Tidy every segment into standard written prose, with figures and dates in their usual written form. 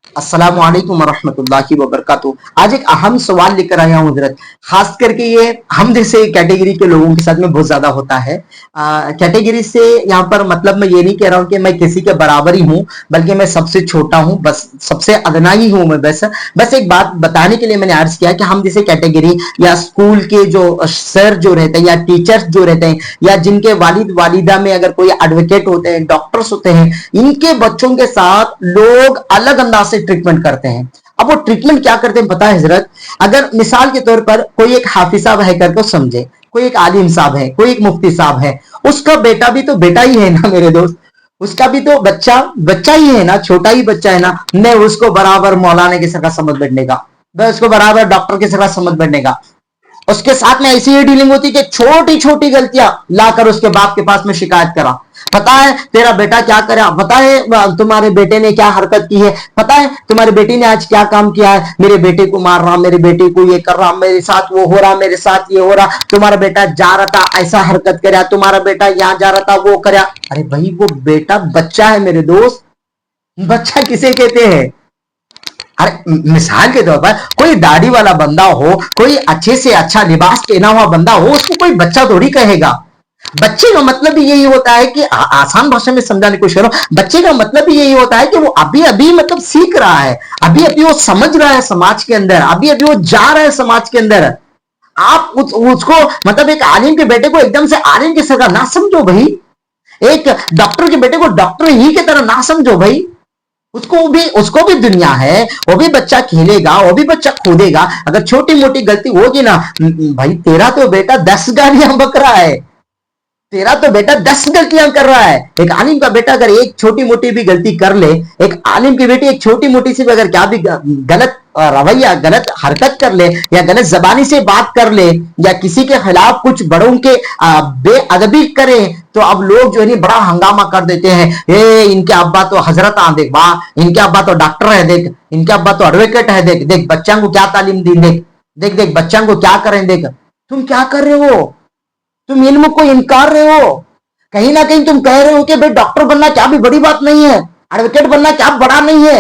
अस्सलाम वालेकुम वरहमतुल्लाहि वबरकातुहू। आज एक अहम सवाल लेकर आया हूँ हजरत, खास करके ये हम जैसे कैटेगरी के लोगों के साथ में बहुत ज्यादा होता है। कैटेगरी से यहाँ पर मतलब मैं ये नहीं कह रहा हूँ कि मैं किसी के बराबर ही हूँ, बल्कि मैं सबसे छोटा हूँ, बस सबसे अदना ही हूँ मैं। बस एक बात बताने के लिए मैंने अर्ज किया कि हम जैसे कैटेगरी या स्कूल के जो सर जो रहते हैं या टीचर्स जो रहते हैं या जिनके वालिद वालिदा में अगर कोई एडवोकेट होते हैं, डॉक्टर्स होते हैं, इनके बच्चों के साथ लोग अलग अंदाज से ट्रीटमेंट करते हैं। अब वो ट्रीटमेंट क्या करते हैं पता है हजरत? अगर मिसाल के तौर पर कोई एक हाफिज साहब है करके समझे, कोई एक आलिम साहब है, कोई एक मुफ्ती साहब है, उसका बेटा भी तो बेटा ही है ना मेरे दोस्त, उसका भी तो बच्चा बच्चा ही है ना, छोटा ही बच्चा है ना। मैं उसको बराबर मौलाना की तरह समझ बैठने का, मैं उसको बराबर डॉक्टर की तरह समझ बैठने का। उसके साथ में ऐसी ही डीलिंग होती कि छोटी छोटी गलतियां लाकर उसके बाप के पास में शिकायत करा। पता है तेरा बेटा क्या करा, पता है तुम्हारे बेटे ने क्या हरकत की है, पता है तुम्हारी बेटी ने आज क्या काम किया है, मेरे बेटे को मार रहा, मेरे बेटे को ये कर रहा, मेरे साथ वो हो रहा, मेरे साथ ये हो रहा, तुम्हारा बेटा जा रहा था ऐसा हरकत करया, तुम्हारा बेटा यहाँ जा रहा था वो करया। अरे भाई वो बेटा बच्चा है मेरे दोस्त। बच्चा किसे कहते हैं? अरे मिसाल के तौर पर कोई दाढ़ी वाला बंदा हो, कोई अच्छे से अच्छा लिबास पहना हुआ बंदा हो, उसको कोई बच्चा थोड़ी कहेगा। बच्चे का मतलब भी यही होता है कि आसान भाषा में समझाने की कोशिश करो, बच्चे का मतलब भी यही होता है कि वो अभी अभी मतलब सीख रहा है, अभी अभी वो समझ रहा है समाज के अंदर, अभी अभी वो जा रहा है समाज के अंदर। आप उसको मतलब एक आलिम के बेटे को एकदम से आलिम की तरह ना समझो भाई, एक डॉक्टर के बेटे को डॉक्टर ही की तरह ना समझो भाई। उसको भी दुनिया है, वो भी बच्चा खेलेगा, वो भी बच्चा कूदेगा। अगर छोटी मोटी गलती होगी ना भाई, तेरा तो बेटा 10 गालियां बक रहा है, तेरा तो बेटा 10 गलतियां कर रहा है। एक आलिम का बेटा अगर एक छोटी मोटी भी गलती कर ले, एक आलिम की बेटी एक छोटी मोटी सी भी अगर क्या भी गलत रवैया गलत हरकत कर ले या गलत जबानी से बात कर ले या किसी के खिलाफ कुछ बड़ों के बेअदबी करे, तो अब लोग जो है बड़ा हंगामा कर देते हैं। इनके अब्बा तो हजरत आ देख, वाह इनके अब्बा तो डॉक्टर है, देख इनके अब्बा तो एडवोकेट है, देख देख बच्चों को क्या तालीम दी, देख देख देख बच्चों को क्या करें, देख तुम क्या कर रहे हो, तुम इल्म को इनकार रहे हो। कहीं ना कहीं तुम कह रहे हो कि भाई डॉक्टर बनना क्या भी बड़ी बात नहीं है, एडवोकेट बनना क्या बड़ा नहीं है।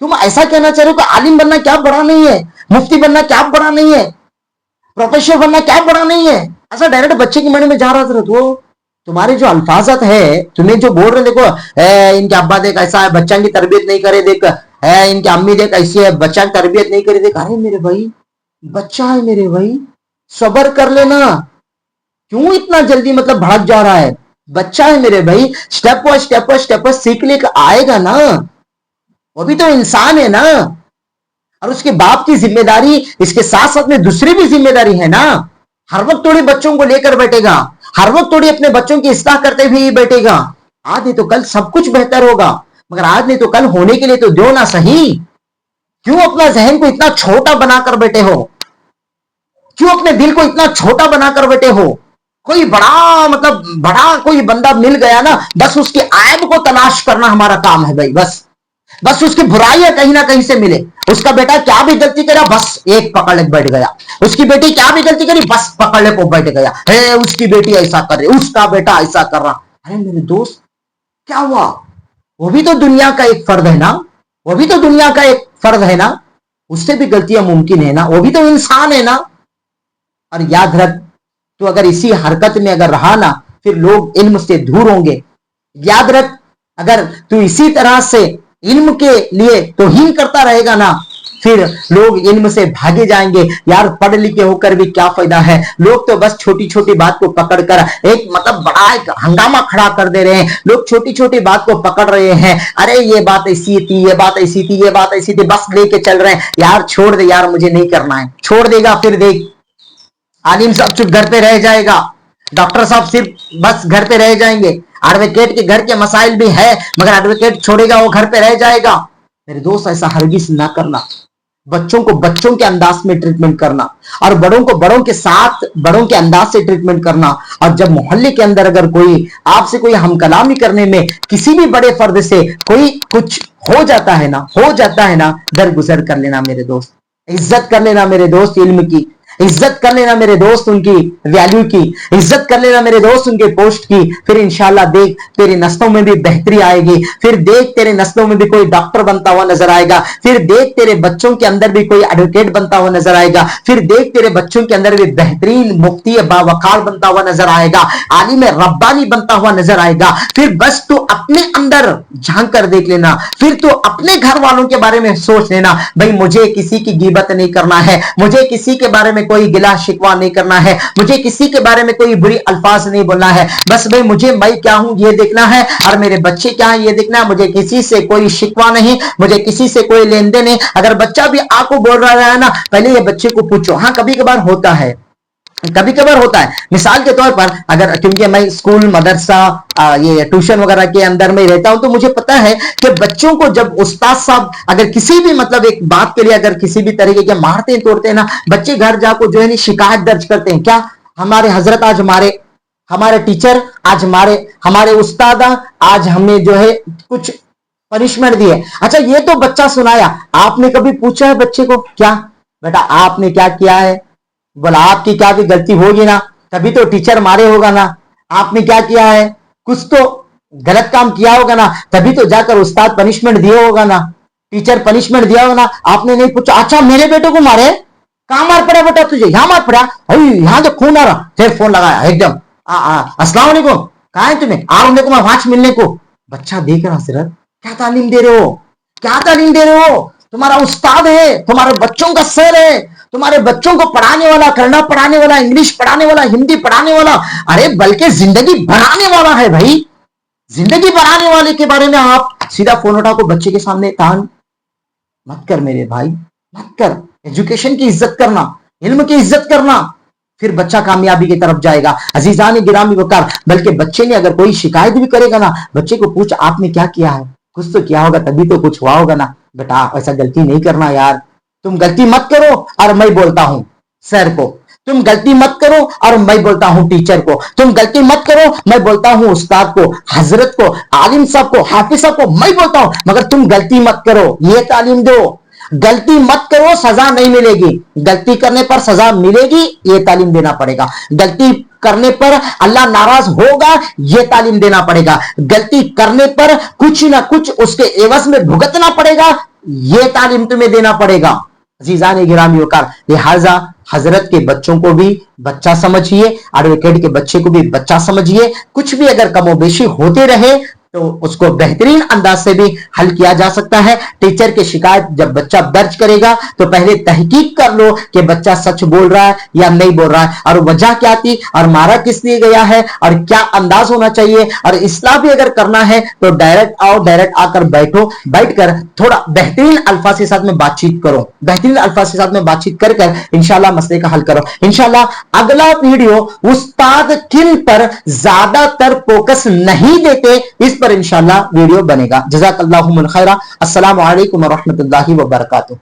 तुम ऐसा कहना चाह रहे हो कि आलिम बनना क्या बड़ा नहीं है, मुफ्ती बनना क्या बड़ा नहीं है, प्रोफेसर बनना क्या बड़ा नहीं है। ऐसा डायरेक्ट बच्चे के मन में जा रहा था। वो तुम्हारे जो अल्फाजत है, तुम्हें जो बोल रहे देखो, इनके अब्बा देख ऐसा है, बच्चा की तरबियत नहीं करे, देख इनकी अम्मी देख ऐसी है, बच्चा की तरबियत नहीं करे, देख। अरे मेरे भाई बच्चा है मेरे भाई, सबर कर लेना, क्यों इतना जल्दी मतलब भाग जा रहा है? बच्चा है मेरे भाई, स्टेप बाय स्टेप सीख ले आएगा ना, वो भी तो इंसान है ना। और उसके बाप की जिम्मेदारी इसके साथ साथ में दूसरी भी जिम्मेदारी है ना। हर वक्त थोड़ी बच्चों को लेकर बैठेगा, हर वक्त थोड़ी अपने बच्चों की इस्लाह करते हुए ही बैठेगा। आज नहीं तो कल सब कुछ बेहतर होगा, मगर आज नहीं तो कल होने के लिए तो दो ना सही। क्यों अपना जहन को इतना छोटा बनाकर बैठे हो, क्यों अपने दिल को इतना छोटा बनाकर बैठे हो? कोई बड़ा मतलब बड़ा कोई बंदा मिल गया ना, बस उसके ऐब को तलाश करना हमारा काम है भाई। बस उसकी बुराइयां कहीं ना कहीं से मिले। उसका बेटा क्या भी गलती करा, बस एक पकड़ ले बैठ गया। उसकी बेटी क्या भी गलती करी, बस पकड़ ले को बैठ गया। उसकी बेटी ऐसा कर रही, उसका बेटा ऐसा कर रहा। अरे मेरे दोस्त क्या हुआ? वो भी तो दुनिया का एक फर्द है ना, वो भी तो दुनिया का एक फर्द है ना, उससे भी गलतियां मुमकिन है ना, वो भी तो इंसान है ना। और याद रख, तो अगर इसी हरकत में अगर रहा ना, फिर लोग इल्म से दूर होंगे। याद रख, अगर तू इसी तरह से इल्म के लिए तौहीन करता रहेगा ना, फिर लोग इल्म से भागे जाएंगे। यार पढ़ लिखे होकर भी क्या फायदा है, लोग तो बस छोटी छोटी बात को पकड़कर एक मतलब बड़ा एक हंगामा खड़ा कर दे रहे हैं। लोग छोटी छोटी बात को पकड़ रहे हैं, अरे ये बात ऐसी थी, ये बात ऐसी थी, ये बात ऐसी थी, बस लेके चल रहे हैं। यार छोड़ दे यार, मुझे नहीं करना है, छोड़ देगा फिर देख आलिम साहब चुप घर पे रह जाएगा, डॉक्टर साहब सिर्फ बस घर पे रह जाएंगे, एडवोकेट के घर के मसाइल भी है, मगर एडवोकेट छोड़ेगा वो घर पे रह जाएगा। मेरे दोस्त ऐसा हरगिज ना करना। बच्चों को बच्चों के अंदाज में ट्रीटमेंट करना और बड़ों को बड़ों के साथ बड़ों के अंदाज से ट्रीटमेंट करना। और जब मोहल्ले के अंदर अगर कोई आपसे कोई हमकलामी करने में किसी भी बड़े फर्द से कोई कुछ हो जाता है ना, दरगुजर कर लेना मेरे दोस्त, इज्जत कर लेना मेरे दोस्त इल्म की। इज्जत कर लेना मेरे दोस्त उनकी वैल्यू की, इज्जत कर लेना मेरे दोस्त उनके पोस्ट की। फिर इंशाल्लाह देख तेरी नस्लों में भी बेहतरी आएगी, फिर देख तेरे नस्लों में भी कोई डॉक्टर बनता हुआ नजर आएगा, फिर देख तेरे बच्चों के अंदर भी कोई एडवोकेट बनता हुआ नजर आएगा, फिर देख तेरे बच्चों के अंदर भी बेहतरीन मुफ्ती बावकार बनता हुआ नजर आएगा, आलिम रब्बानी बनता हुआ नजर आएगा। फिर बस तू अपने अंदर झांक कर देख लेना, फिर तू अपने घर वालों के बारे में सोच लेना, भाई मुझे किसी की गीबत नहीं करना है, मुझे किसी के बारे में कोई गिला शिकवा नहीं करना है, मुझे किसी के बारे में कोई बुरी अल्फाज नहीं बोलना है। बस भाई मुझे मैं क्या हूं ये देखना है और मेरे बच्चे क्या है ये देखना है। मुझे किसी से कोई शिकवा नहीं, मुझे किसी से कोई लेन देन नहीं। अगर बच्चा भी आपको बोल रहा है ना, पहले ये बच्चे को पूछो। हाँ कभी कभार होता है, कभी कभार होता है। मिसाल के तौर पर अगर, क्योंकि मैं स्कूल मदरसा ये ट्यूशन वगैरह के अंदर में रहता हूं, तो मुझे पता है कि बच्चों को जब उस्ताद साहब अगर किसी भी मतलब एक बात के लिए अगर किसी भी तरीके के मारते हैं तोड़ते हैं ना, बच्चे घर जाकर जो है ना शिकायत दर्ज करते हैं। क्या हमारे हजरत आज हमारे टीचर आज हमारे उस्ताद आज हमें जो है कुछ पनिशमेंट दी है। अच्छा ये तो बच्चा सुनाया, आपने कभी पूछा है बच्चे को क्या बेटा आपने क्या किया है? बोला आपकी क्या भी गलती होगी ना, तभी तो टीचर मारे होगा ना। आपने क्या किया है? कुछ तो गलत काम किया होगा ना, तभी तो जाकर उस्ताद पनिशमेंट दिया होगा ना, टीचर पनिशमेंट दिया होगा ना। आपने नहीं पूछा अच्छा मेरे बेटे को मारे, कहां मार पड़ा बेटा तुझे? यहां मार पड़ा, यहां तो खून आ रहा, फिर फोन लगाया एकदम अस्सलाम वालेकुम, कहां है तुम्हें? आ रहा को वाच मिलने को। बच्चा देख रहा सिर्फ क्या तालीम दे रहे हो, क्या तालीम दे रहे हो? तुम्हारा उस्ताद है, तुम्हारे बच्चों का सर है, तुम्हारे बच्चों को पढ़ाने वाला, कन्नड़ पढ़ाने वाला, इंग्लिश पढ़ाने वाला, हिंदी पढ़ाने वाला, अरे बल्कि जिंदगी बनाने वाला है भाई। जिंदगी बनाने वाले के बारे में आप सीधा फोन उठा को बच्चे के सामने तान मत कर मेरे भाई, मत कर। एजुकेशन की इज्जत करना, इल्म की इज्जत करना, फिर बच्चा कामयाबी की तरफ जाएगा। अजीजान गिरामी वकार, बल्कि बच्चे ने अगर कोई शिकायत भी करेगा ना, बच्चे को पूछ आपने क्या किया है, कुछ तो किया होगा तभी तो कुछ हुआ होगा ना। बेटा ऐसा गलती नहीं करना यार, तुम गलती मत करो और मैं बोलता हूं सर को, तुम गलती मत करो और मैं बोलता हूं टीचर को, तुम गलती मत करो मैं बोलता हूं उस्ताद को, हजरत को, आलिम साहब को, हाफिज साहब को, मैं बोलता हूं, मगर तुम गलती मत करो, ये तालीम दो। गलती मत करो सजा नहीं मिलेगी, गलती करने पर सजा मिलेगी, ये तालीम देना पड़ेगा। गलती करने पर अल्लाह नाराज होगा, ये तालीम देना पड़ेगा। गलती करने पर कुछ ना कुछ उसके एवज में भुगतना पड़ेगा, ये तालीम तुम्हें देना पड़ेगा। अजीजान गिरामी वकार, लिहाजा हजरत के बच्चों को भी बच्चा समझिए, एडवोकेट के बच्चे को भी बच्चा समझिए। कुछ भी अगर कमोबेशी होते रहे तो उसको बेहतरीन अंदाज से भी हल किया जा सकता है। टीचर की शिकायत जब बच्चा दर्ज करेगा तो पहले तहकीक कर लो कि बच्चा सच बोल रहा है या नहीं बोल रहा है, और वजह क्या थी, और मारा किस लिए गया है, और क्या अंदाज होना चाहिए। और इस्लाह भी अगर करना है तो डायरेक्ट आओ, डायरेक्ट आकर बैठो, बैठकर थोड़ा बेहतरीन अल्फाज के साथ में बातचीत करो, बेहतरीन अल्फाज के साथ में बातचीत कर इंशाल्लाह मसले का हल करो। इंशाल्लाह अगला वीडियो उस्ताद किन पर ज्यादातर फोकस नहीं देते, इस पर इंशाल्लाह वीडियो बनेगा। जज़ाकल्लाहुल खैरा। अस्सलामु अलैकुम व रहमतुल्लाहि व बरकातुहू।